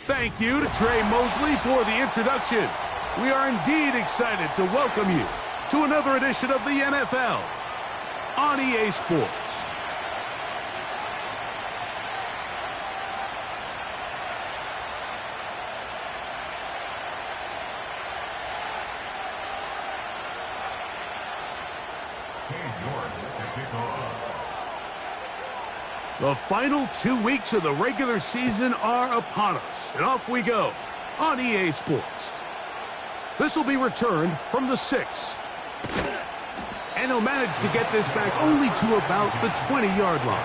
Thank you to Trey Mosley for the introduction. We are indeed excited to welcome you to another edition of the NFL on EA Sports. The final 2 weeks of the regular season are upon us, and off we go on EA Sports. This will be returned from the 6. And he'll manage to get this back only to about the 20-yard line.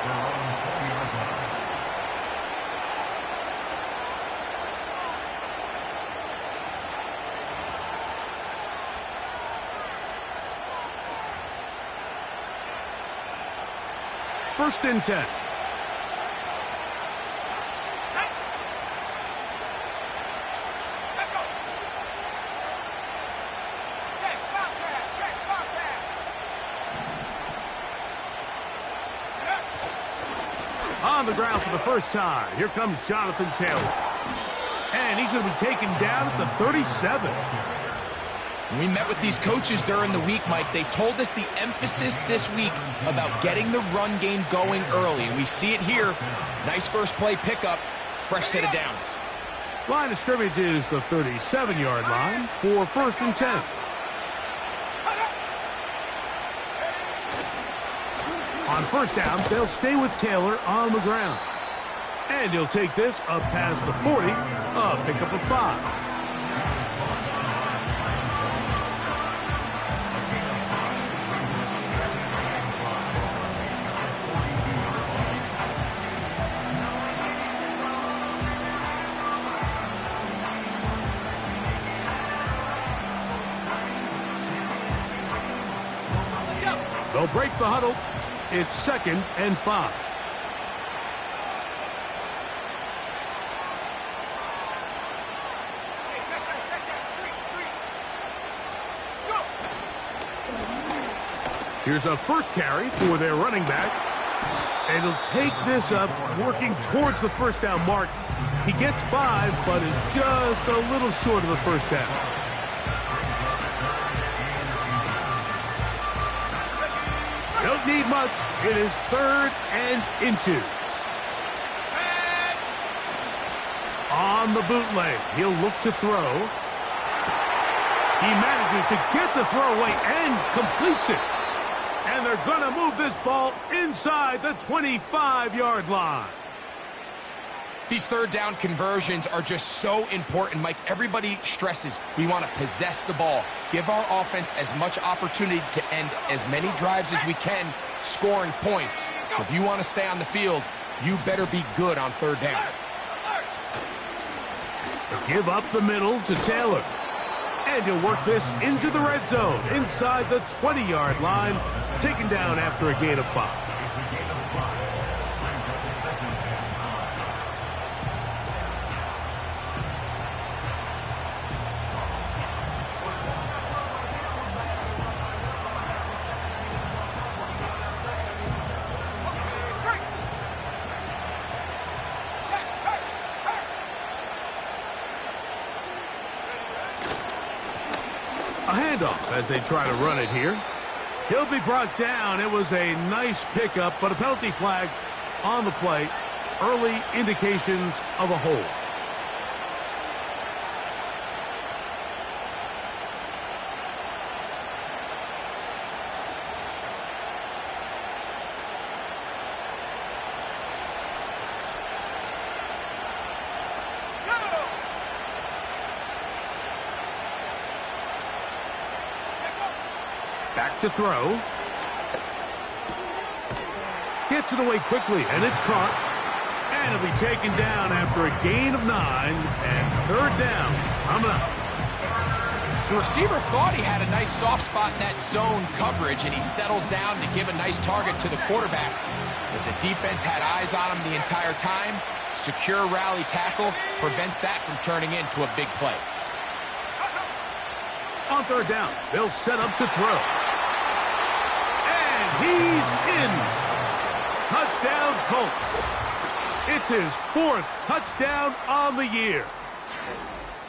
First and 10. On the ground for the first time. Here comes Jonathan Taylor. And he's going to be taken down at the 37. We met with these coaches during the week, Mike. They told us the emphasis this week about getting the run game going early. We see it here. Nice first play pickup. Fresh set of downs. Line of scrimmage is the 37-yard line for first and 10. On first down, they'll stay with Taylor on the ground. And he'll take this up past the 40, a pickup of 5. They'll break the huddle. It's 2nd and 5. Here's a first carry for their running back. And he'll take this up, working towards the first down mark. He gets 5, but is just a little short of the first down. Don't need much. It is 3rd and inches. On the bootleg, he'll look to throw. He manages to get the throw away and completes it. And they're going to move this ball inside the 25-yard line. These third down conversions are just so important, Mike. Everybody stresses we want to possess the ball, give our offense as much opportunity to end as many drives as we can, scoring points. So if you want to stay on the field, you better be good on third down. Give up the middle to Taylor. And he'll work this into the red zone, inside the 20-yard line, taken down after a gain of 5. A handoff as they try to run it here. He'll be brought down. It was a nice pickup, but a penalty flag on the play. Early indications of a hold. Back to throw. Gets it away quickly, and it's caught. And it'll be taken down after a gain of 9, and third down coming up. The receiver thought he had a nice soft spot in that zone coverage, and he settles down to give a nice target to the quarterback. But the defense had eyes on him the entire time. Secure rally tackle prevents that from turning into a big play. On third down, they'll set up to throw. And he's in. touchdown, Colts. It's his 4th touchdown on the year.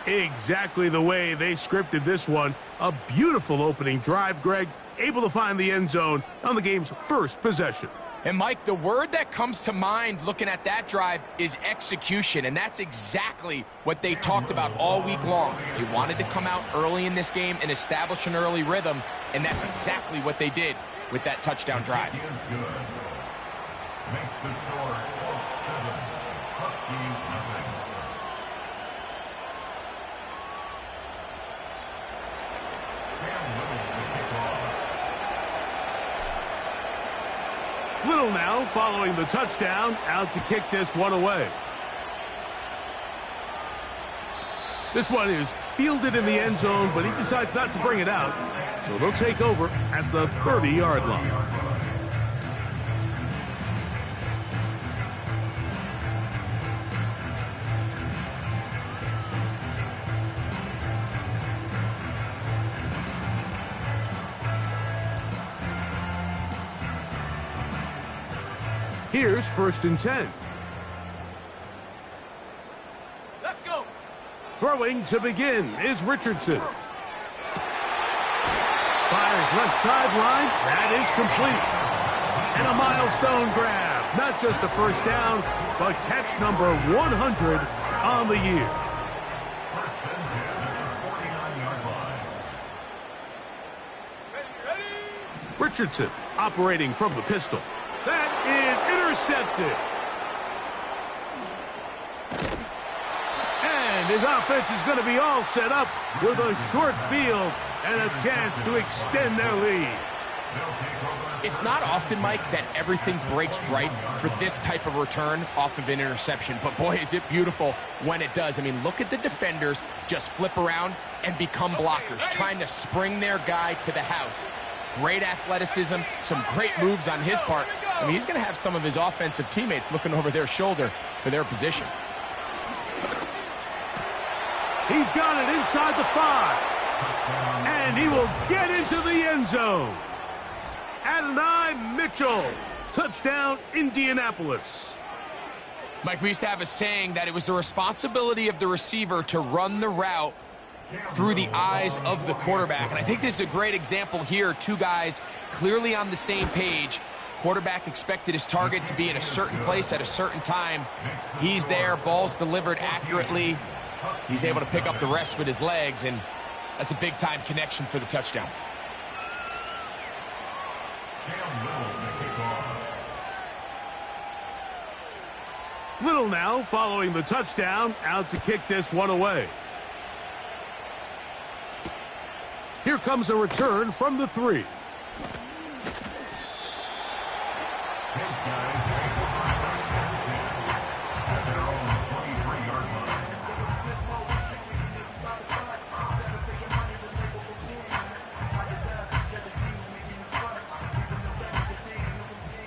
Exactly the way they scripted this one. A beautiful opening drive, Greg. Able to find the end zone on the game's first possession. And, Mike, the word that comes to mind looking at that drive is execution, and that's exactly what they talked about all week long. They wanted to come out early in this game and establish an early rhythm, and that's exactly what they did with that touchdown drive. Makes the score 12-7. Huskies nothing. Little now following the touchdown, out to kick this one away. This one is fielded in the end zone, but he decides not to bring it out. So they'll take over at the 30-yard line. Here's 1st and 10. Let's go. Throwing to begin is Richardson. Fires left sideline. That is complete. And a milestone grab. Not just a first down, but catch number 100 on the year. 1st and 10 at the 49-yard line. Richardson operating from the pistol. That is intercepted. And his offense is going to be all set up with a short field and a chance to extend their lead. It's not often, Mike, that everything breaks right for this type of return off of an interception. But, boy, is it beautiful when it does. I mean, look at the defenders just flip around and become blockers, trying to spring their guy to the house. Great athleticism, some great moves on his part. I mean, he's going to have some of his offensive teammates looking over their shoulder for their position. He's got it inside the 5. And he will get into the end zone. Adonai Mitchell. Touchdown, Indianapolis. Mike, we used to have a saying that it was the responsibility of the receiver to run the route through the eyes of the quarterback. And I think this is a great example here. Two guys clearly on the same page. Quarterback expected his target to be in a certain place at a certain time. He's there, ball's delivered accurately. He's able to pick up the rest with his legs, and that's a big-time connection for the touchdown. Little now following the touchdown, out to kick this one away. Here comes a return from the 3.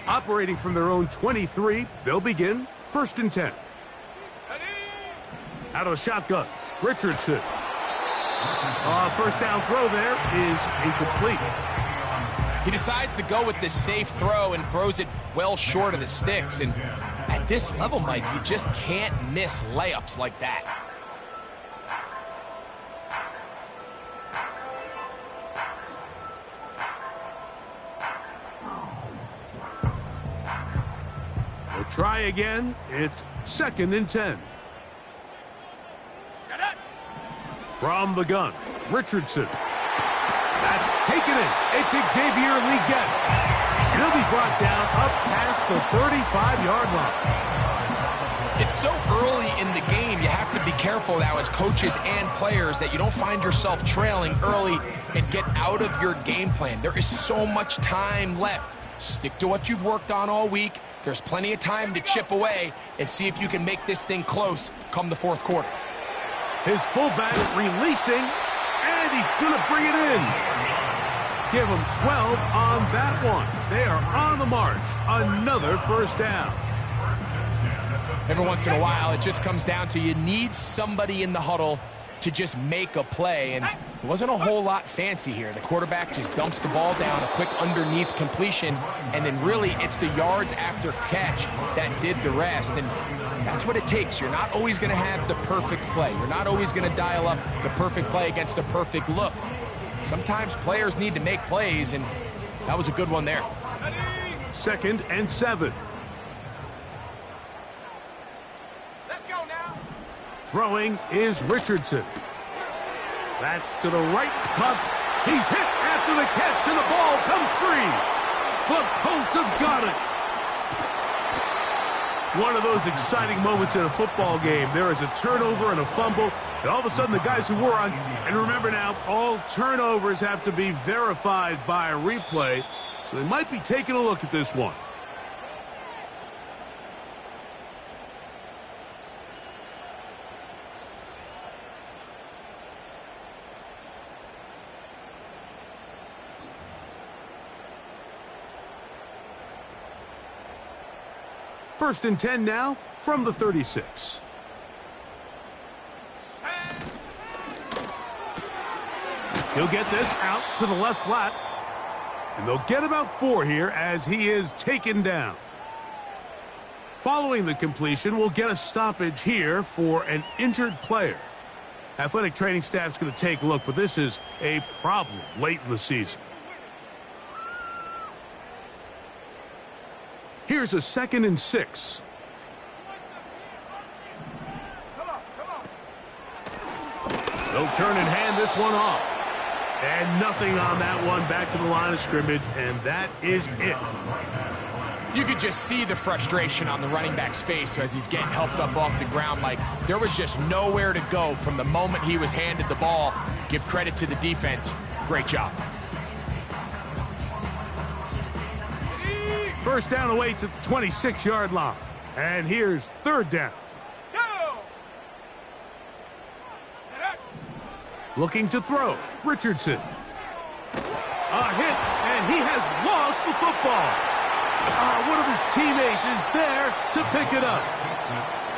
Operating from their own 23, they'll begin 1st and 10. Out of the shotgun, Richardson. First down throw there is incomplete. He decides to go with the safe throw and throws it well short of the sticks. And at this level, Mike, you just can't miss layups like that. They'll try again. It's 2nd and 10. From the gun, Richardson. That's taken in. It's Xavier Leggett. He'll be brought down up past the 35-yard line. It's so early in the game, you have to be careful now as coaches and players that you don't find yourself trailing early and get out of your game plan. There is so much time left. Stick to what you've worked on all week. There's plenty of time to chip away and see if you can make this thing close come the 4th quarter. His fullback releasing, and he's going to bring it in. Give him 12 on that one. They are on the march. Another first down. Every once in a while, it just comes down to you need somebody in the huddle to just make a play. And It wasn't a whole lot fancy here. The quarterback just dumps the ball down, a quick underneath completion, and then really it's the yards after catch that did the rest. And that's what it takes. You're not always going to have the perfect play. You're not always going to dial up the perfect play against the perfect look. Sometimes players need to make plays, and that was a good one there. 2nd and 7. Let's go now. Throwing is Richardson. That's to the right. Pump. He's hit after the catch, and the ball comes free. The Colts have got it. One of those exciting moments in a football game. There is a turnover and a fumble, and all of a sudden the guys who were on, and remember now, all turnovers have to be verified by a replay, so they might be taking a look at this one. First and 10 now from the 36. He'll get this out to the left flat. And they'll get about 4 here as he is taken down. Following the completion, we'll get a stoppage here for an injured player. Athletic training staff's going to take a look, but this is a problem late in the season. Here's a 2nd and 6. They'll turn and hand this one off. And nothing on that one. Back to the line of scrimmage, and that is it. You could just see the frustration on the running back's face as he's getting helped up off the ground. Like, there was just nowhere to go from the moment he was handed the ball. Give credit to the defense. Great job. First down away to the 26-yard line. And here's 3rd down. Looking to throw. Richardson. A hit, and he has lost the football. One of his teammates is there to pick it up.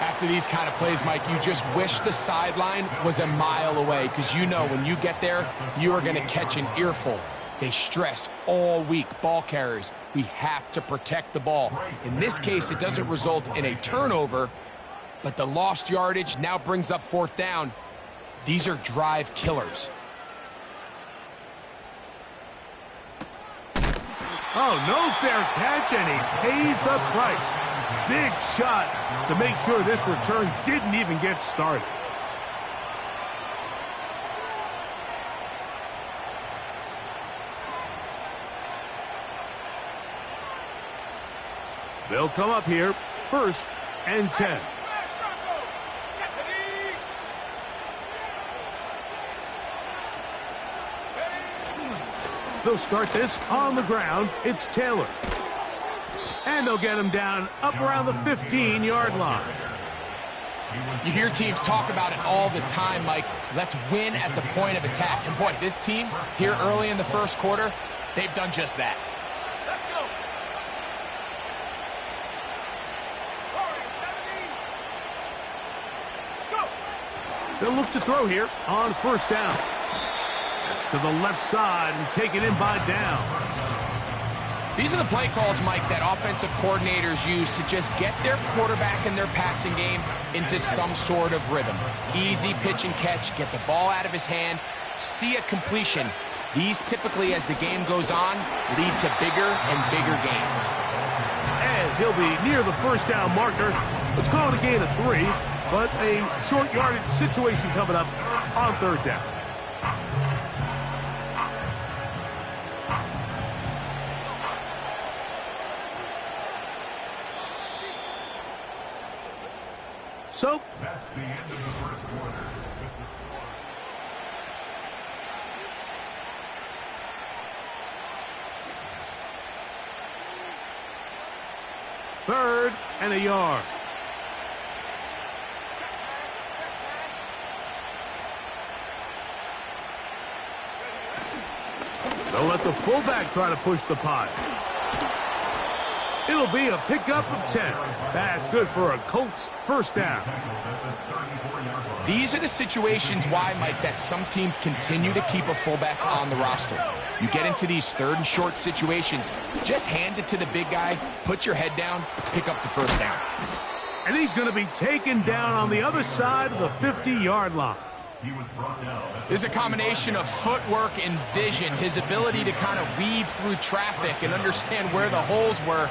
After these kind of plays, Mike, you just wish the sideline was a mile away, because you know when you get there, you are going to catch an earful. They stress all week, ball carriers. We have to protect the ball. In this case, it doesn't result in a turnover, but the lost yardage now brings up 4th down. These are drive killers. Oh, no fair catch, and he pays the price. Big shot to make sure this return didn't even get started. They'll come up here, 1st and 10. They'll start this on the ground. It's Taylor. And they'll get him down up around the 15-yard line. You hear teams talk about it all the time, Mike. Let's win at the point of attack. And boy, this team here early in the 1st quarter, they've done just that. They'll look to throw here on 1st down. That's to the left side and taken in by Downs. These are the play calls, Mike, that offensive coordinators use to just get their quarterback and their passing game into some sort of rhythm. Easy pitch and catch, get the ball out of his hand, see a completion. These typically, as the game goes on, lead to bigger and bigger gains. And he'll be near the 1st down marker. Let's call it a gain of 3, but a short yardage situation coming up on 3rd down. So, That's the end of the 1st quarter. Third and a yard. They'll let the fullback try to push the pile. It'll It'll be a pickup of 10. That's good for a Colts first down. These are the situations why, Mike, that some teams continue to keep a fullback on the roster. You get into these third and short situations, just hand it to the big guy, put your head down, pick up the first down. And he's going to be taken down on the other side of the 50-yard line. There's a combination of footwork and vision, his ability to kind of weave through traffic and understand where the holes were.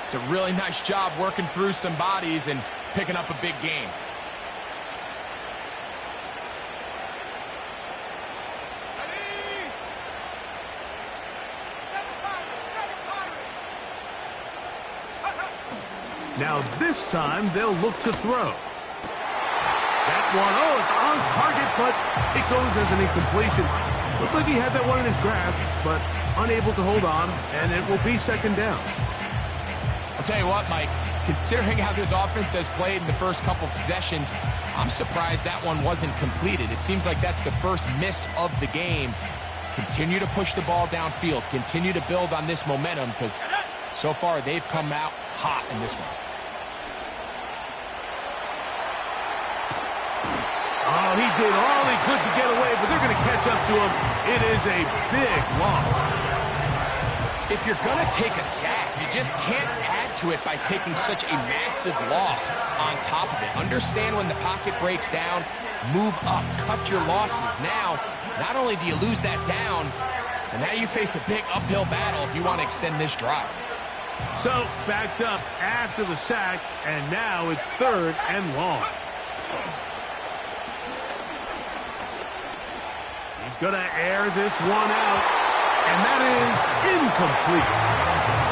It's a really nice job working through some bodies and picking up a big gain. Now this time they'll look to throw. That one, oh, it's on target, but it goes as an incompletion. Looked like he had that one in his grasp, but unable to hold on, and it will be second down. I'll tell you what, Mike, considering how this offense has played in the first couple possessions, I'm surprised that one wasn't completed. It seems like that's the first miss of the game. Continue to push the ball downfield. Continue to build on this momentum, because so far they've come out hot in this one. Oh, he did all he could to get away, but they're going to catch up to him. It is a big loss. If you're going to take a sack, you just can't add to it by taking such a massive loss on top of it. Understand when the pocket breaks down, move up, cut your losses. Now, not only do you lose that down, and now you face a big uphill battle if you want to extend this drive. So, backed up after the sack, and now it's third and long. He's going to air this one out, and that is incomplete.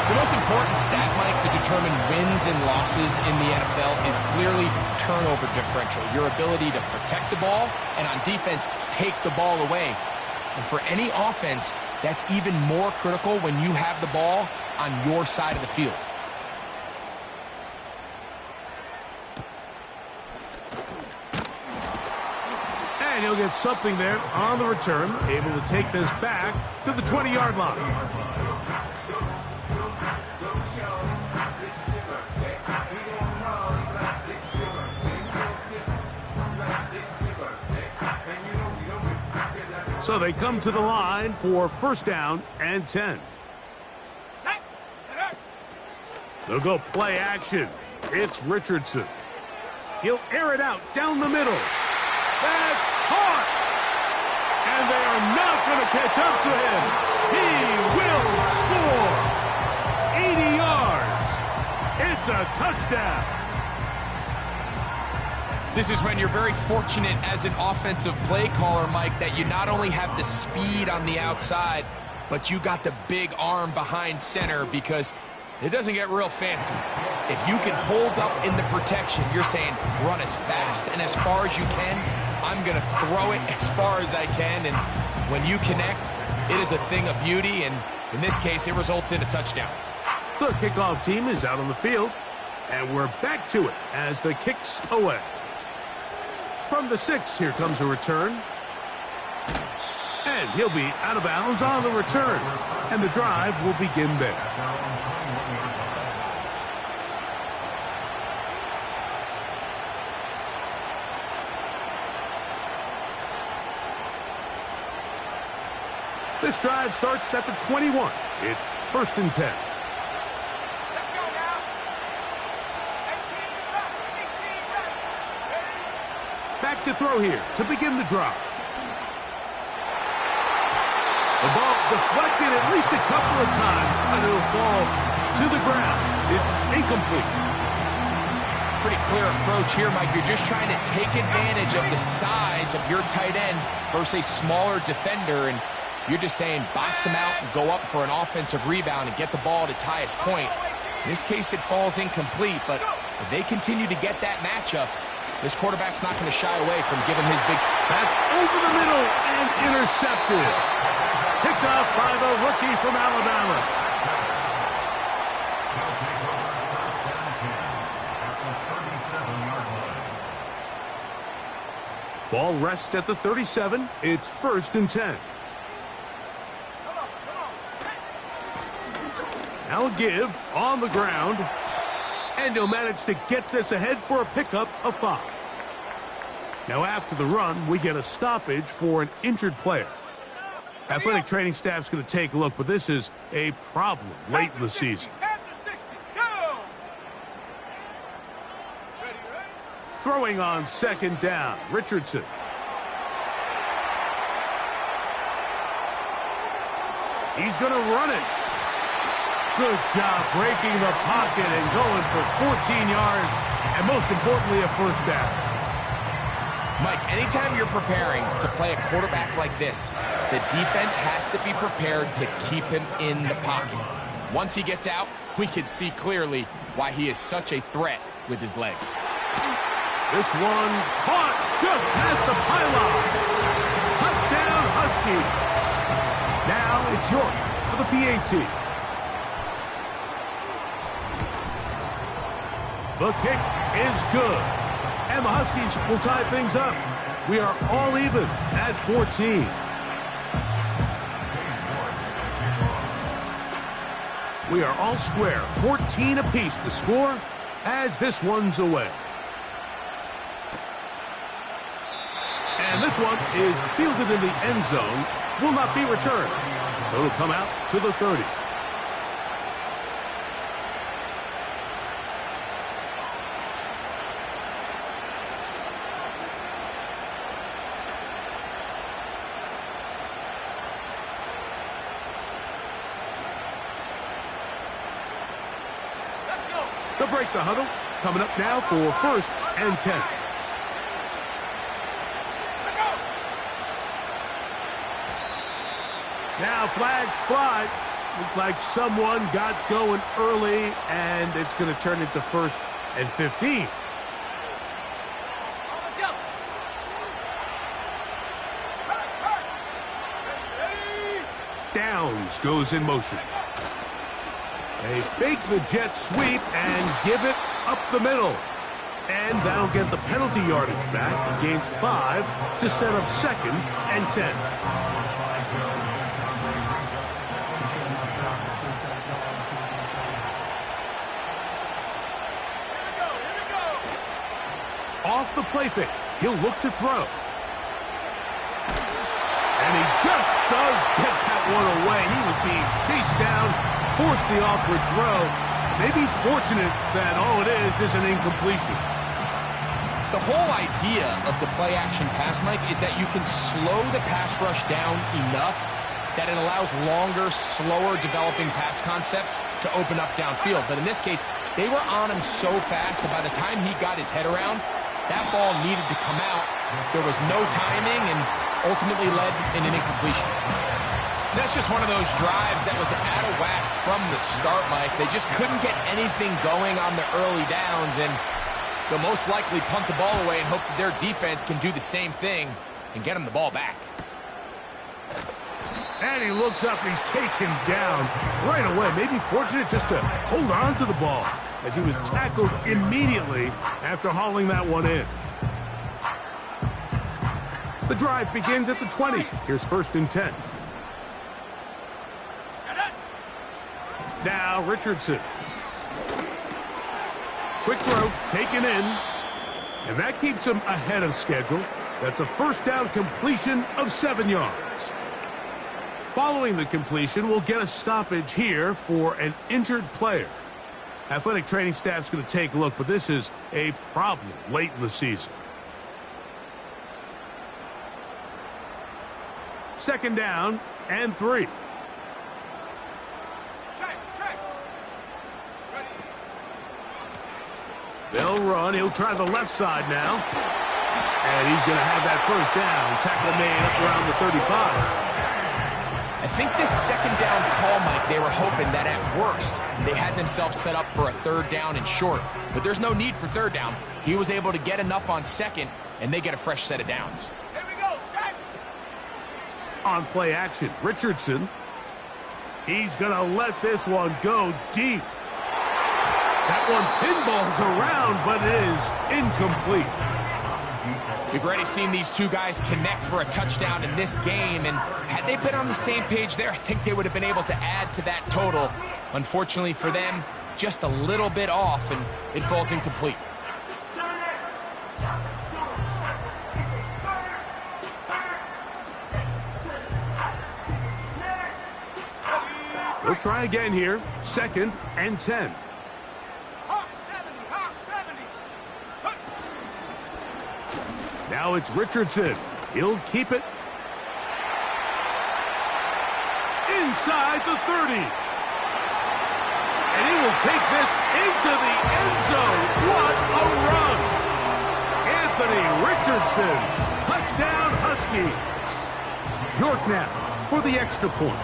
The most important stat, Mike, to determine wins and losses in the NFL is clearly turnover differential, your ability to protect the ball, and on defense, take the ball away. And for any offense, that's even more critical when you have the ball on your side of the field. And he'll get something there on the return, able to take this back to the 20-yard line. So they come to the line for first down and 10. They'll go play action. It's Richardson. He'll air it out down the middle. That's caught. And they are not going to catch up to him. He will score. 80 yards. It's a touchdown. This is when you're very fortunate as an offensive play caller, Mike, that you not only have the speed on the outside, but you got the big arm behind center, because it doesn't get real fancy. If you can hold up in the protection, you're saying run as fast and as far as you can. I'm going to throw it as far as I can, and when you connect, it is a thing of beauty, and in this case, it results in a touchdown. The kickoff team is out on the field, and we're back to it as the kick's away. From the 6, here comes a return. And he'll be out of bounds on the return. And the drive will begin there. This drive starts at the 21. It's first and 10. Back to throw here to begin the drive. The ball deflected at least a couple of times, but it'll fall to the ground. It's incomplete. Pretty clear approach here, Mike. You're just trying to take advantage of the size of your tight end versus a smaller defender, and you're just saying box him out and go up for an offensive rebound and get the ball at its highest point. In this case, it falls incomplete, but if they continue to get that matchup, this quarterback's not going to shy away from giving his big... That's over the middle and intercepted. Picked off by the rookie from Alabama. Ball rests at the 37. It's first and 10. Now Now a give on the ground. And he'll manage to get this ahead for a pickup of 5. Now after the run, we get a stoppage for an injured player. Athletic training staff's going to take a look, but this is a problem late in the season. Throwing on second down, Richardson. He's going to run it. Good job breaking the pocket and going for 14 yards, and most importantly, a first down. Mike, anytime you're preparing to play a quarterback like this, the defense has to be prepared to keep him in the pocket. Once he gets out, we can see clearly why he is such a threat with his legs. This one caught just past the pylon. Touchdown, Huskies. Now it's York for the PAT. The kick is good. And the Huskies will tie things up. We are all even at 14. We are all square. 14 apiece the score as this one's away. And this one is fielded in the end zone. Will not be returned. So it'll come out to the 30. They'll break the huddle. Coming up now for 1st and 10. Now flags fly. Looks like someone got going early, and it's going to turn into 1st and 15. Downs goes in motion. They fake the jet sweep and give it up the middle. And that'll get the penalty yardage back. He gains 5 to set up 2nd and 10. Off the play fake. He'll look to throw. And he just does get that one away. He was being chased down, forced the awkward throw. Maybe he's fortunate that all it is an incompletion. The whole idea of the play-action pass, Mike, is that you can slow the pass rush down enough that it allows longer, slower developing pass concepts to open up downfield. But in this case, they were on him so fast that by the time he got his head around, that ball needed to come out. There was no timing and ultimately led in an incompletion. That's just one of those drives that was out of whack from the start, Mike. They just couldn't get anything going on the early downs, and they'll most likely punt the ball away and hope that their defense can do the same thing and get them the ball back. And he looks up, and he's taken down right away. Maybe fortunate just to hold on to the ball as he was tackled immediately after hauling that one in. The drive begins at the 20. Here's 1st and 10. Now Richardson. Quick throw, taken in. And that keeps him ahead of schedule. That's a 1st down completion of 7 yards. Following the completion, we'll get a stoppage here for an injured player. Athletic training staff's going to take a look, but this is a problem late in the season. 2nd down and 3. They'll run. He'll try the left side now. And he's going to have that 1st down. Tackle made up around the 35. I think this 2nd down call, Mike, they were hoping that at worst they had themselves set up for a 3rd down and short. But there's no need for 3rd down. He was able to get enough on 2nd, and they get a fresh set of downs. Here we go, set. On play action, Richardson. He's going to let this one go deep. That one pinballs around, but it is incomplete. We've already seen these two guys connect for a touchdown in this game, and had they been on the same page there, I think they would have been able to add to that total. Unfortunately for them, just a little bit off, and it falls incomplete. We'll try again here. 2nd and 10. Now it's Richardson. He'll keep it inside the 30. And he will take this into the end zone. What a run! Anthony Richardson. Touchdown Huskies. York now for the extra point.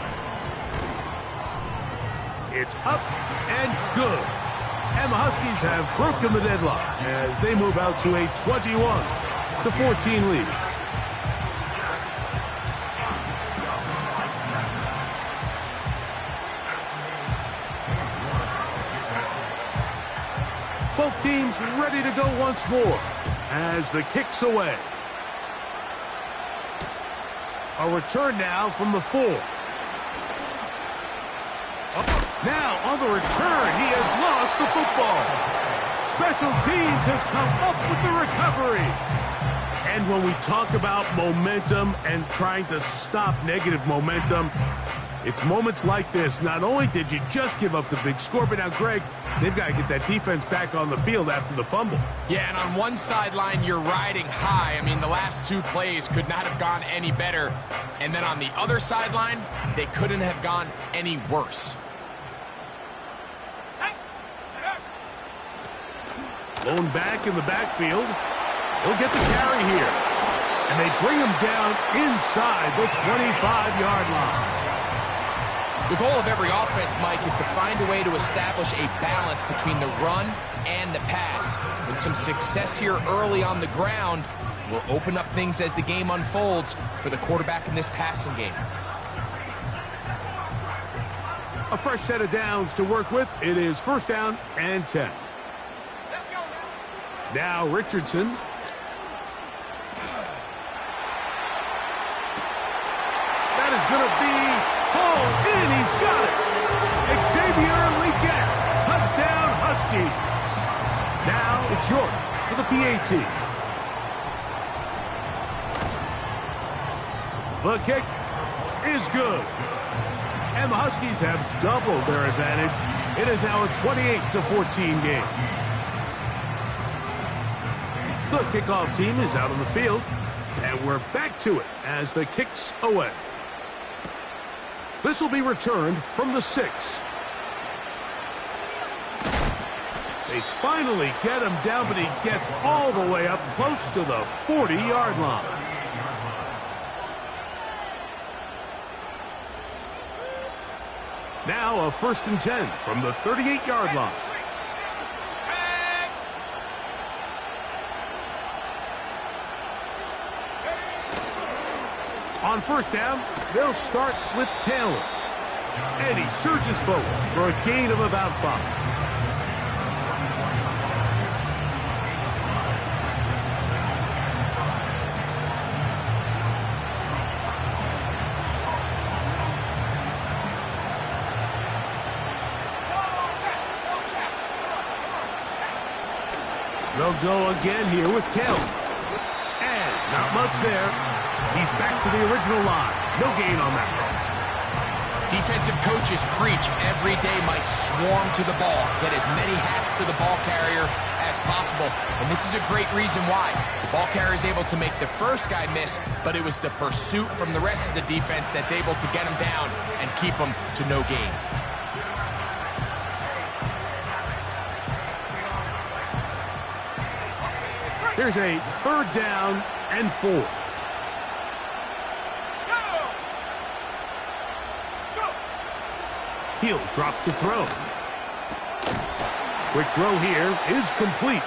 It's up and good. And the Huskies have broken the deadlock as they move out to a 21-14 lead. Both teams ready to go once more as the kick's away. A return now from the 4. Now on the return, he has lost the football. Special teams has come up with the recovery. And when we talk about momentum and trying to stop negative momentum, it's moments like this. Not only did you just give up the big score, but now, Greg, they've got to get that defense back on the field after the fumble. Yeah, and on one sideline, you're riding high. I mean, the last 2 plays could not have gone any better. And then on the other sideline, they couldn't have gone any worse. Blown back in the backfield. He'll get the carry here. And they bring him down inside the 25-yard line. The goal of every offense, Mike, is to find a way to establish a balance between the run and the pass. And some success here early on the ground will open up things as the game unfolds for the quarterback in this passing game. A fresh set of downs to work with. It is 1st down and 10. Now Richardson. That is going to be hauled in. He's got it. Xavier Legette. Touchdown Huskies. Now it's York for the PAT. The kick is good. And the Huskies have doubled their advantage. It is now a 28-14 game. The kickoff team is out on the field, and we're back to it as the kick's away. This will be returned from the 6. They finally get him down, but he gets all the way up close to the 40-yard line. Now a 1st and 10 from the 38-yard line. On 1st down, they'll start with Taylor. And he surges forward for a gain of about 5. They'll go again here with Taylor. And not much there. He's back to the original line. No gain on that one. Defensive coaches preach every day, Mike, swarm to the ball. Get as many hats to the ball carrier as possible. And this is a great reason why. The ball carrier is able to make the first guy miss, but it was the pursuit from the rest of the defense that's able to get him down and keep him to no gain. Here's a 3rd down and 4. He'll drop to throw. Quick throw here is complete.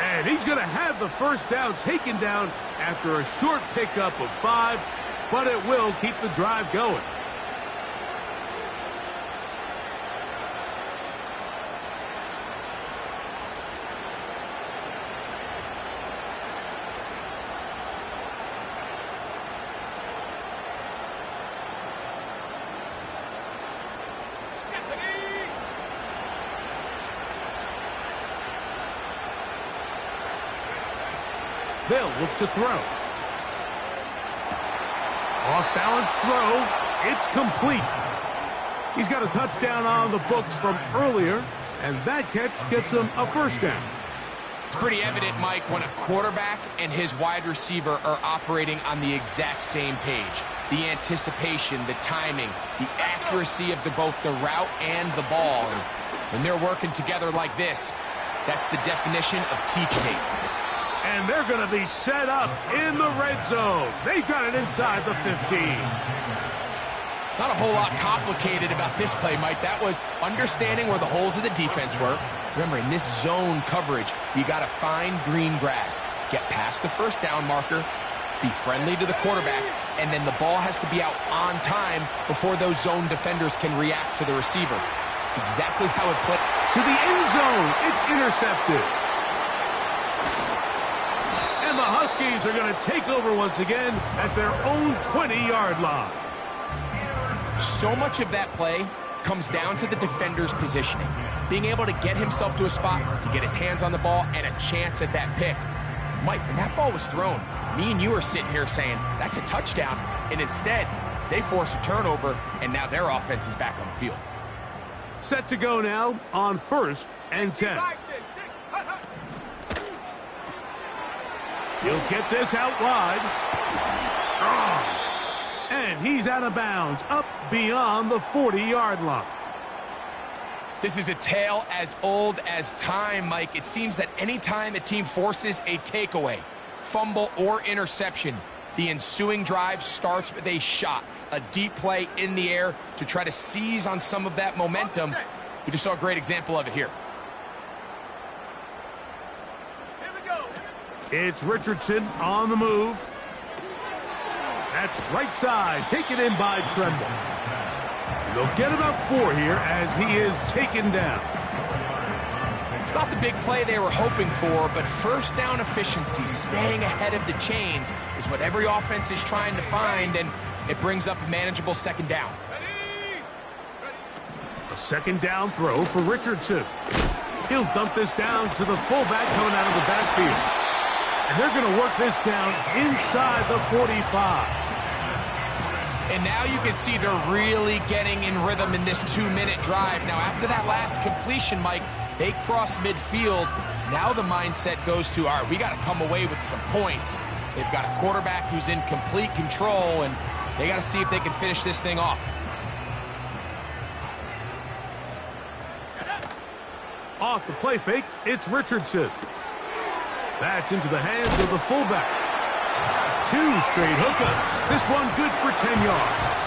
And he's going to have the 1st down taken down after a short pickup of 5, but it will keep the drive going. They'll look to throw. Off-balance throw. It's complete. He's got a touchdown on the books from earlier, and that catch gets him a first down. It's pretty evident, Mike, when a quarterback and his wide receiver are operating on the exact same page. The anticipation, the timing, the accuracy of both the route and the ball. And when they're working together like this, that's the definition of teach tape. And they're going to be set up in the red zone. They've got it inside the 15. Not a whole lot complicated about this play, Mike. That was understanding where the holes of the defense were. Remember, in this zone coverage, you got to find green grass, get past the first down marker, be friendly to the quarterback, and then the ball has to be out on time before those zone defenders can react to the receiver. It's exactly how it played. To the end zone, it's intercepted. And the Huskies are going to take over once again at their own 20-yard line. So much of that play comes down to the defender's positioning. Being able to get himself to a spot, to get his hands on the ball, and a chance at that pick. Mike, when that ball was thrown, me and you are sitting here saying, that's a touchdown. And instead, they force a turnover, and now their offense is back on the field. Set to go now on 1st and 10. He'll get this out wide. And he's out of bounds, up beyond the 40-yard line. This is a tale as old as time, Mike. It seems that any time a team forces a takeaway, fumble, or interception, the ensuing drive starts with a shot, a deep play in the air to try to seize on some of that momentum. We just saw a great example of it here. Here we go. It's Richardson on the move. That's right side, taken in by Tremble. And they'll get about 4 here as he is taken down. It's not the big play they were hoping for, but first down efficiency, staying ahead of the chains, is what every offense is trying to find, and it brings up a manageable second down. A second down throw for Richardson. He'll dump this down to the fullback coming out of the backfield. And they're going to work this down inside the 45. And now you can see they're really getting in rhythm in this 2-minute drive. Now, after that last completion, Mike, they cross midfield. Now the mindset goes to, all right, we got to come away with some points. They've got a quarterback who's in complete control, and they got to see if they can finish this thing off. Off the play fake, it's Richardson. That's into the hands of the fullback. 2 straight hookups. This one good for 10 yards.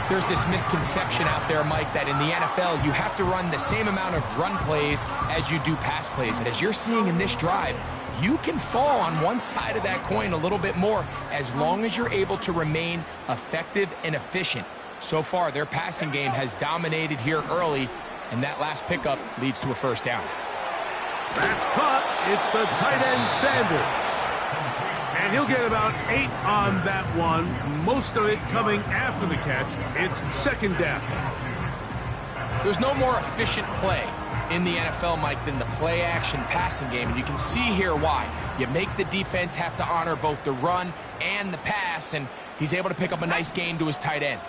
There's this misconception out there, Mike, that in the NFL, you have to run the same amount of run plays as you do pass plays. And as you're seeing in this drive, you can fall on one side of that coin a little bit more as long as you're able to remain effective and efficient. So far, their passing game has dominated here early, and that last pickup leads to a first down. That's caught. It's the tight end, Sanders. And he'll get about 8 on that one. Most of it coming after the catch. It's second down. There's no more efficient play in the NFL, Mike, than the play-action passing game. And you can see here why. You make the defense have to honor both the run and the pass, and he's able to pick up a nice gain to his tight end.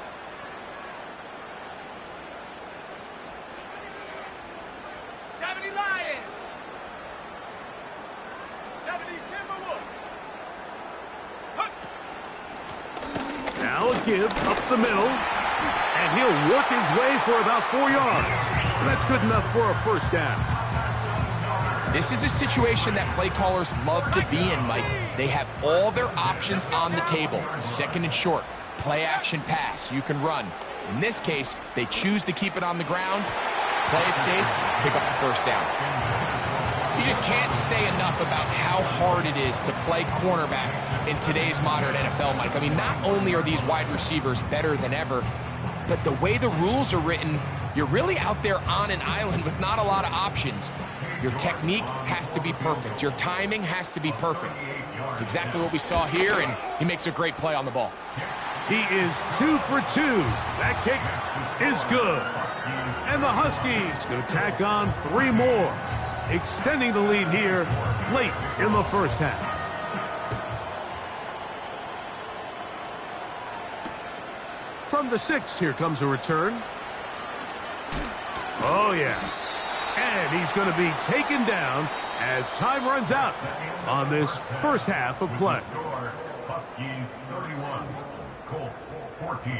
Now a give up the middle, and he'll work his way for about 4 yards. And that's good enough for a first down. This is a situation that play callers love to be in, Mike. They have all their options on the table. Second and short, play action pass, you can run. In this case, they choose to keep it on the ground, play it safe, pick up the first down. You just can't say enough about how hard it is to play cornerback in today's modern NFL, Mike. I mean, not only are these wide receivers better than ever, but the way the rules are written, you're really out there on an island with not a lot of options. Your technique has to be perfect. Your timing has to be perfect. It's exactly what we saw here, and he makes a great play on the ball. He is 2 for 2. That kick is good. And the Huskies going to tack on 3 more, extending the lead here late in the first half. From the 6, here comes a return. Oh, yeah. And he's going to be taken down as time runs out on this first half of play. Huskies 31, Colts 14.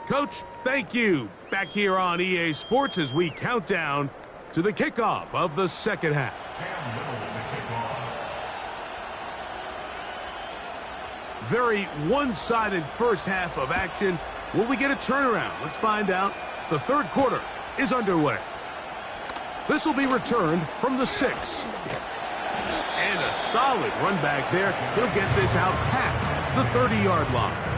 Coach, thank you. Back here on EA Sports as we count down to the kickoff of the second half. Very one-sided first half of action. Will we get a turnaround? Let's find out. The third quarter is underway. This will be returned from the 6. And a solid run back there. He'll get this out past the 30-yard line.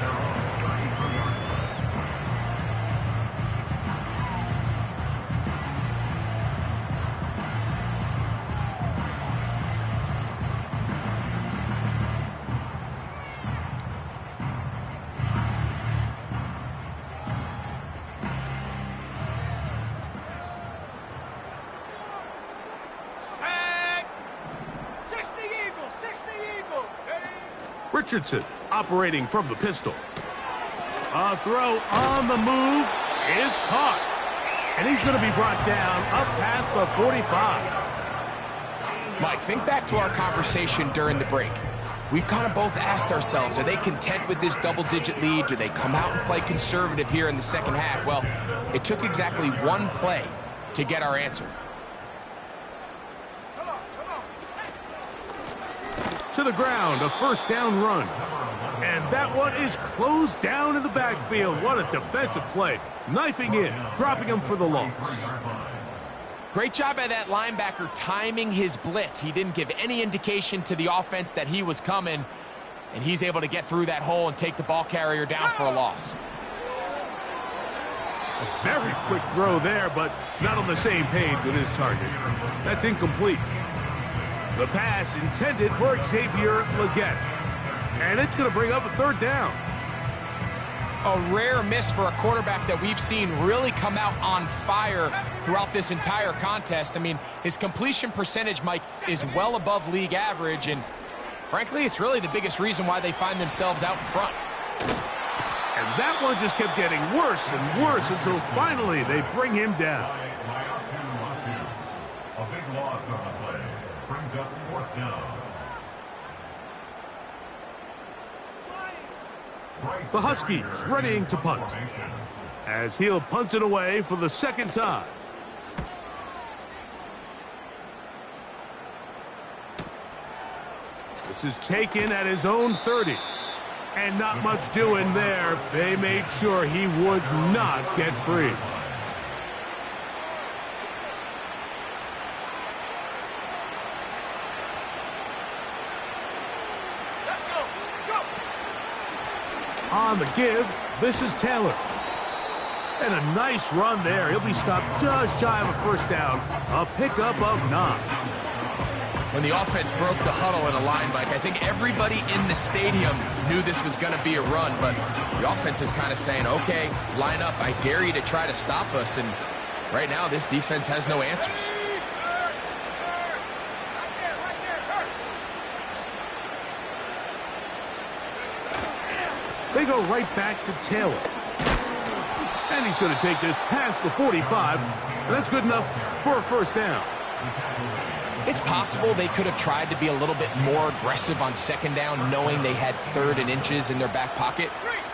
Richardson operating from the pistol. A throw on the move is caught. And he's going to be brought down up past the 45. Mike, think back to our conversation during the break. We've kind of both asked ourselves, are they content with this double-digit lead? Do they come out and play conservative here in the second half? Well, it took exactly one play to get our answer. To the ground, a first down run. And that one is closed down in the backfield. What a defensive play. Knifing in, dropping him for the loss. Great job by that linebacker timing his blitz. He didn't give any indication to the offense that he was coming, and he's able to get through that hole and take the ball carrier down for a loss. A very quick throw there, but not on the same page with his target. That's incomplete. The pass intended for Xavier Legette. And it's going to bring up a third down. A rare miss for a quarterback that we've seen really come out on fire throughout this entire contest. I mean, his completion percentage, Mike, is well above league average. And frankly, it's really the biggest reason why they find themselves out in front. And that one just kept getting worse and worse until finally they bring him down. A big loss on the play. Brings up fourth down. The Huskies readying to punt as he'll punt it away for the second time. This is taken at his own 30. And not much doing there. They made sure he would not get free. On the give, this is Taylor. And a nice run there. He'll be stopped just shy of a first down. A pickup of 9. When the offense broke the huddle in a line, Mike, I think everybody in the stadium knew this was going to be a run, but the offense is kind of saying, okay, line up. I dare you to try to stop us. And right now, this defense has no answers. They go right back to Taylor. And he's going to take this past the 45. And that's good enough for a first down. It's possible they could have tried to be a little bit more aggressive on second down, knowing they had 3rd and inches in their back pocket.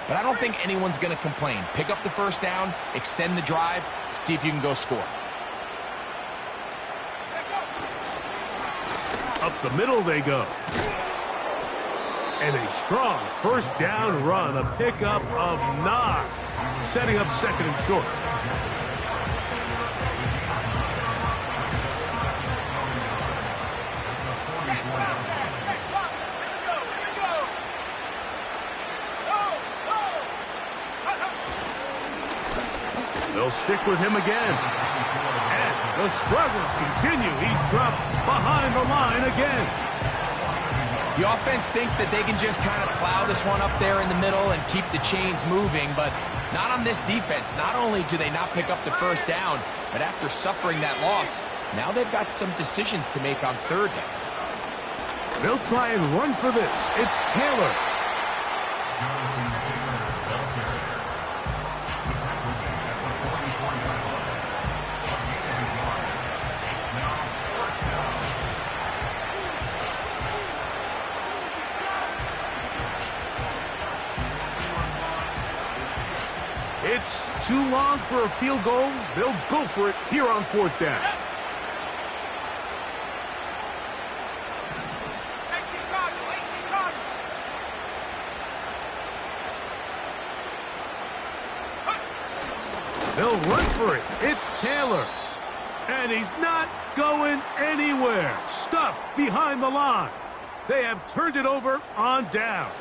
But I don't think anyone's going to complain. Pick up the first down, extend the drive, see if you can go score. Up the middle they go. And a strong first down run, a pickup of 9, setting up second and short. They'll stick with him again. And the struggles continue. He's dropped behind the line again. The offense thinks that they can just kind of plow this one up there in the middle and keep the chains moving, but Not on this defense. Not only do they not pick up the first down, but after suffering that loss, now they've got some decisions to make on third down. They'll try and run for this. It's Taylor. It's too long for a field goal. They'll go for it here on fourth down. They'll run for it. It's Taylor. And he's not going anywhere. Stuffed behind the line. They have turned it over on downs.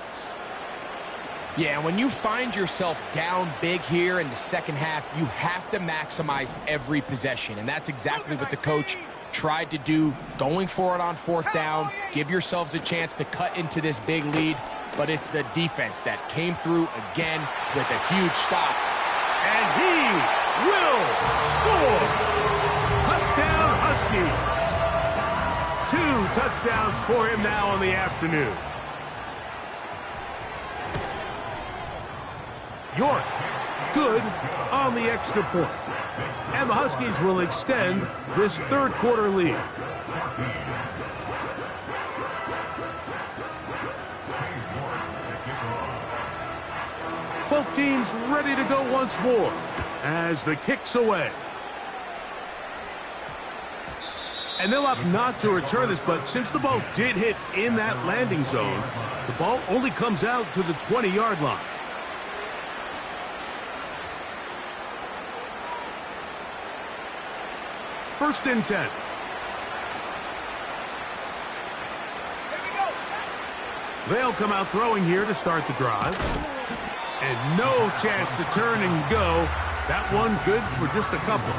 Yeah, when you find yourself down big here in the second half, you have to maximize every possession. And that's exactly what the coach tried to do, going for it on fourth down. Give yourselves a chance to cut into this big lead. But it's the defense that came through again with a huge stop. And he will score. Touchdown, Huskies. 2 touchdowns for him now on the afternoon. York, good on the extra point. And the Huskies will extend this third quarter lead. Both teams ready to go once more as the kick's away. And they'll opt not to return this, but since the ball did hit in that landing zone, the ball only comes out to the 20-yard line. First and 10. They'll come out throwing here to start the drive. And no chance to turn and go. That one good for just a couple.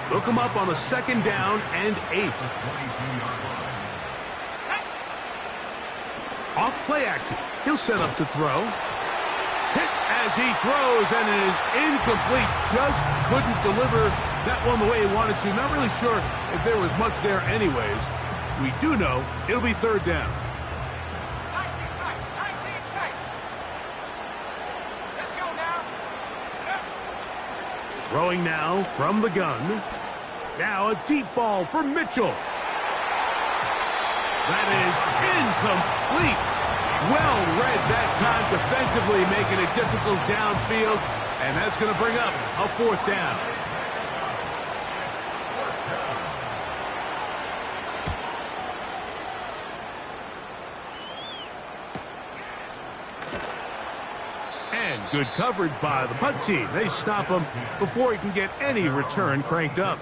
They'll come up on a second down and 8. Off play action. He'll set up to throw. Hit as he throws, and it is incomplete. Just couldn't deliver that one the way he wanted to. Not really sure if there was much there anyways. We do know it'll be third down. Throwing now from the gun. Now a deep ball for Mitchell. That is incomplete. Well read that time defensively, making it difficult downfield. And that's going to bring up a fourth down. And good coverage by the punt team. They stop him before he can get any return cranked up.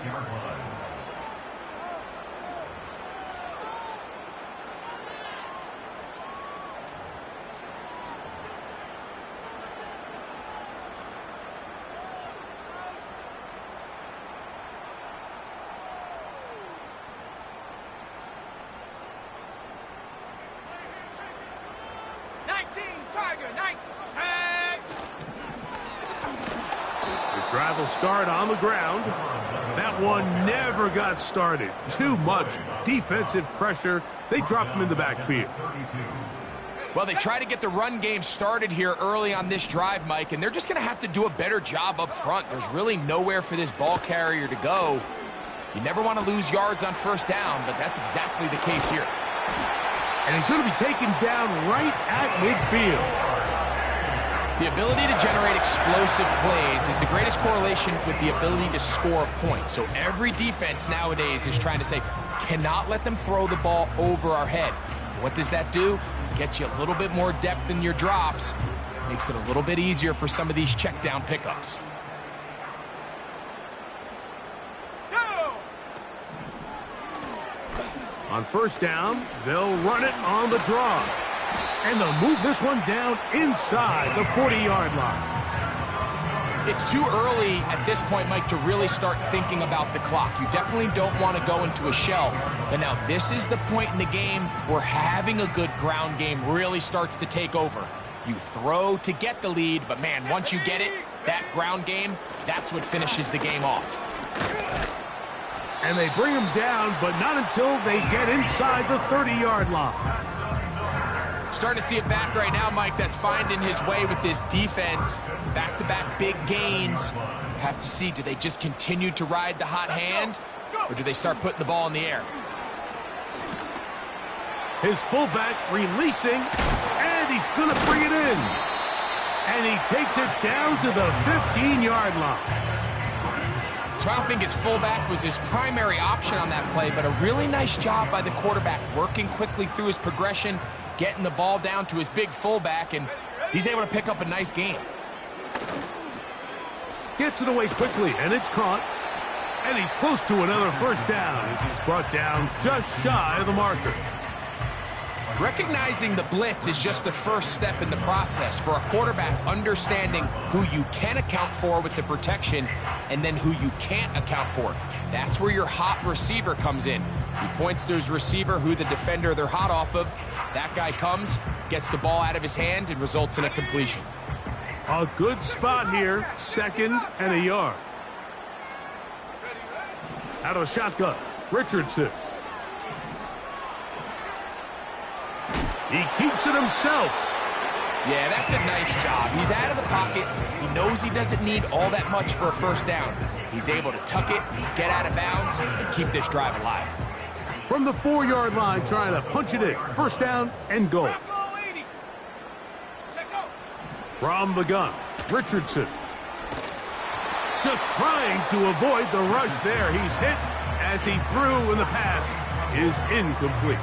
Drive will start on the ground. That one never got started. Too much defensive pressure. They dropped him in the backfield. Well, they try to get the run game started here early on this drive, Mike, and they're just going to have to do a better job up front. There's really nowhere for this ball carrier to go. You never want to lose yards on first down, but that's exactly the case here. And he's going to be taken down right at midfield. The ability to generate explosive plays is the greatest correlation with the ability to score points. So every defense nowadays is trying to say, cannot let them throw the ball over our head. What does that do? Gets you a little bit more depth in your drops. Makes it a little bit easier for some of these check down pickups. On first down, they'll run it on the draw. And they'll move this one down inside the 40-yard line. It's too early at this point, Mike, to really start thinking about the clock. You definitely don't want to go into a shell. But now this is the point in the game where having a good ground game really starts to take over. You throw to get the lead, but man, once you get it, that ground game, that's what finishes the game off. And they bring him down, but not until they get inside the 30-yard line. Starting to see it back right now, Mike. That's finding his way with this defense. Back-to-back big gains. Have to see, do they just continue to ride the hot hand, or do they start putting the ball in the air? His fullback releasing, and he's going to bring it in. And he takes it down to the 15-yard line. So I don't think his fullback was his primary option on that play, but a really nice job by the quarterback working quickly through his progression, getting the ball down to his big fullback, and he's able to pick up a nice gain. Gets it away quickly, and it's caught. And he's close to another first down as he's brought down just shy of the marker. Recognizing the blitz is just the first step in the process for a quarterback, understanding who you can account for with the protection and then who you can't account for. That's where your hot receiver comes in. He points to his receiver, who the defender they're hot off of. That guy comes, gets the ball out of his hand, and results in a completion. A good spot here, 2nd and a yard. Out of the shotgun, Richardson. He keeps it himself. Yeah, that's a nice job. He's out of the pocket. He knows he doesn't need all that much for a first down. He's able to tuck it, get out of bounds, and keep this drive alive. From the 4-yard line, trying to punch it in. First down and goal. From the gun, Richardson. Just trying to avoid the rush there. He's hit as he threw, and the pass is incomplete.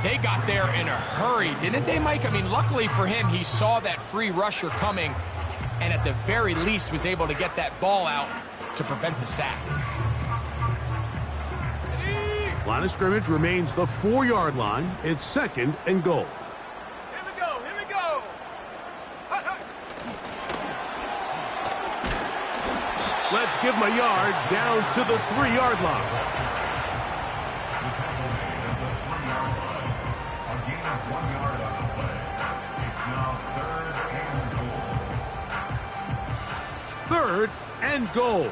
They got there in a hurry, didn't they, Mike? I mean, luckily for him, he saw that free rusher coming and at the very least was able to get that ball out to prevent the sack. Line of scrimmage remains the 4-yard line. It's 2nd and goal. Here we go, here we go. Let's give him a yard down to the 3-yard line. Third and goal.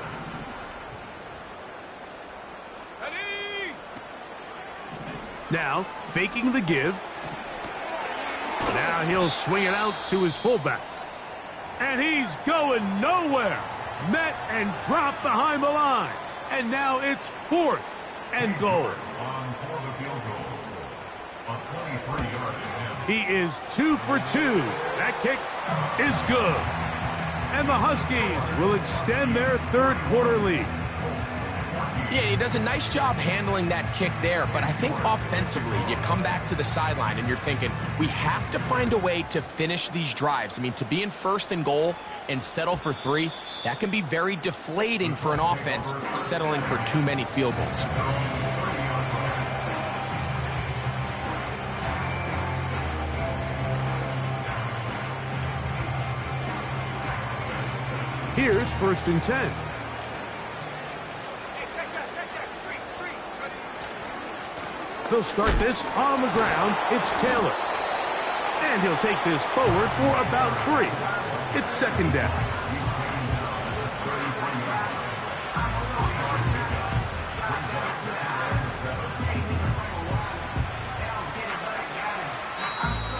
Now, faking the give. Now he'll swing it out to his fullback. And he's going nowhere. Met and dropped behind the line. And now it's 4th and goal. He is 2 for 2. That kick is good. And the Huskies will extend their 3rd quarter lead. Yeah, he does a nice job handling that kick there, but I think offensively, you come back to the sideline and you're thinking, we have to find a way to finish these drives. I mean, to be in 1st and goal and settle for 3, that can be very deflating for an offense settling for too many field goals. Here's 1st and 10. They'll start this on the ground. It's Taylor. And he'll take this forward for about 3. It's 2nd down.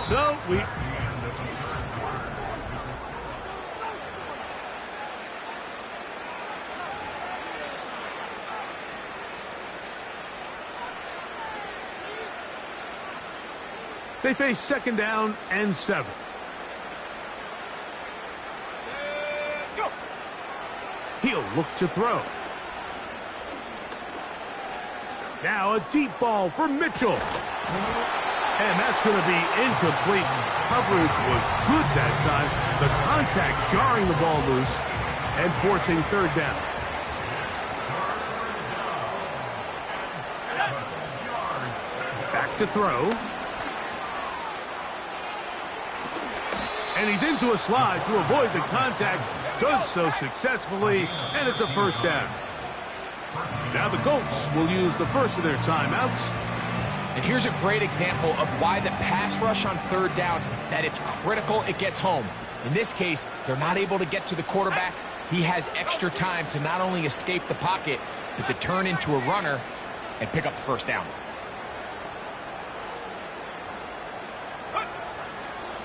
So they face 2nd down and 7. Go. He'll look to throw. Now a deep ball for Mitchell. And that's going to be incomplete. Coverage was good that time. The contact jarring the ball loose and forcing 3rd down. Back to throw. And he's into a slide to avoid the contact. Does so successfully, and it's a 1st down. Now the Colts will use the first of their timeouts. And here's a great example of why the pass rush on third down, that it's critical it gets home. In this case, they're not able to get to the quarterback. He has extra time to not only escape the pocket, but to turn into a runner and pick up the first down.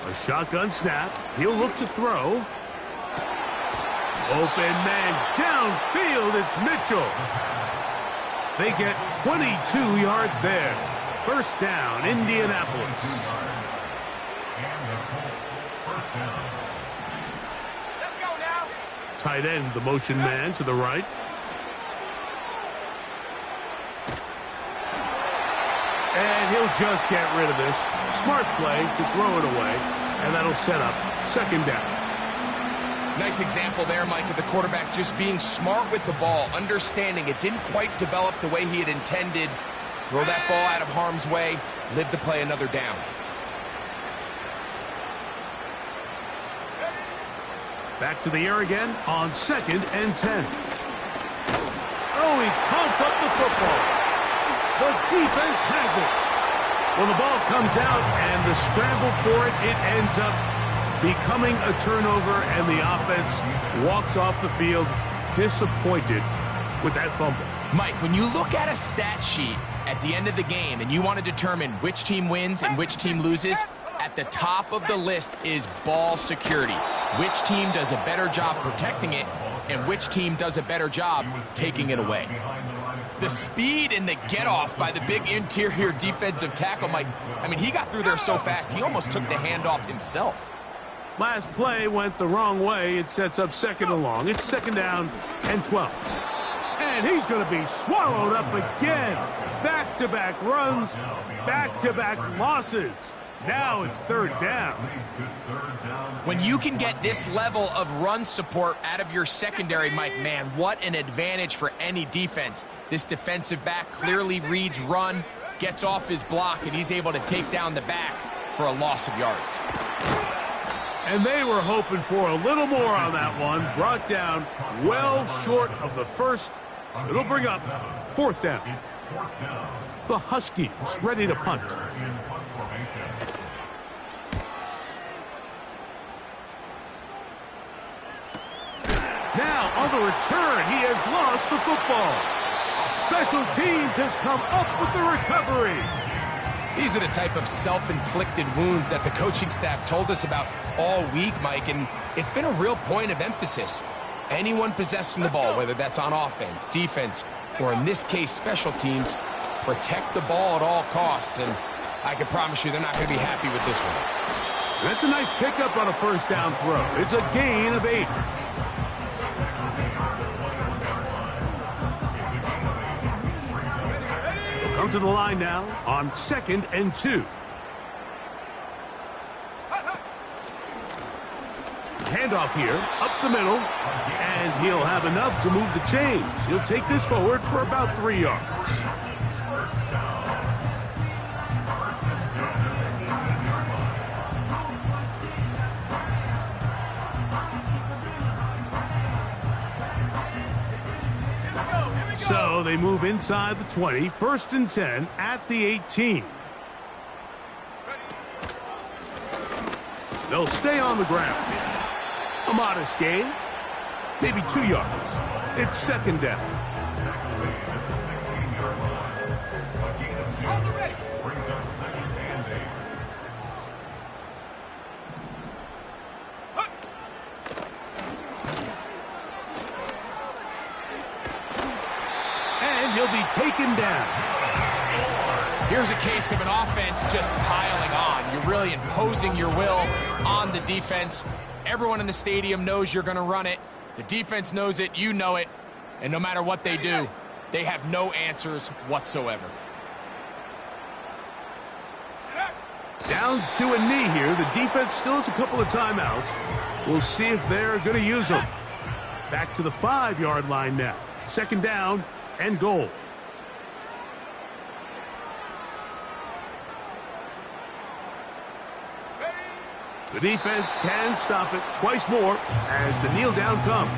A shotgun snap. He'll look to throw. Open man downfield. It's Mitchell. They get 22 yards there. First down, Indianapolis. Let's go now. Tight end, the motion man to the right. And he'll just get rid of this. Smart play to throw it away, and that'll set up second down. Nice example there, Mike, of the quarterback just being smart with the ball, understanding it didn't quite develop the way he had intended. Throw that ball out of harm's way, live to play another down. Back to the air again on 2nd and 10. Oh, he pumps up the football. The defense has it. Well, the ball comes out, and the scramble for it, it ends up becoming a turnover, and the offense walks off the field disappointed with that fumble. Mike, when you look at a stat sheet at the end of the game and you want to determine which team wins and which team loses, at the top of the list is ball security. Which team does a better job protecting it and which team does a better job taking it away. The speed and the get-off by the big interior defensive tackle, Mike, I mean, he got through there so fast, he almost took the handoff himself. Last play went the wrong way. It sets up 2nd and long. It's 2nd down and 12. And he's going to be swallowed up again. Back-to-back runs, back-to-back losses. Now it's 3rd down. When you can get this level of run support out of your secondary, Mike, man, what an advantage for any defense. This defensive back clearly reads run, gets off his block, and he's able to take down the back for a loss of yards. And they were hoping for a little more on that one. Brought down well short of the first. So it'll bring up 4th down. The Huskies ready to punt. Now on the return, he has lost the football. Special teams has come up with the recovery. These are the type of self-inflicted wounds that the coaching staff told us about all week, Mike, and it's been a real point of emphasis. Anyone possessing the ball, whether that's on offense, defense, or in this case, special teams, protect the ball at all costs, and I can promise you they're not going to be happy with this one. That's a nice pickup on a first down throw. It's a gain of 8. They'll come to the line now on 2nd and 2. Handoff here, up the middle, and he'll have enough to move the chains. He'll take this forward for about 3 yards. So they move inside the 20, 1st and 10 at the 18. They'll stay on the ground. A modest gain, maybe 2 yards. It's 2nd down. And he'll be taken down. Here's a case of an offense just piling on. You're really imposing your will on the defense. Everyone in the stadium knows you're going to run it. The defense knows it, you know it. And no matter what they do, they have no answers whatsoever. Down to a knee here. The defense still has a couple of timeouts. We'll see if they're going to use them. Back to the 5-yard line now. 2nd down and goal. The defense can stop it twice more as the kneel down comes.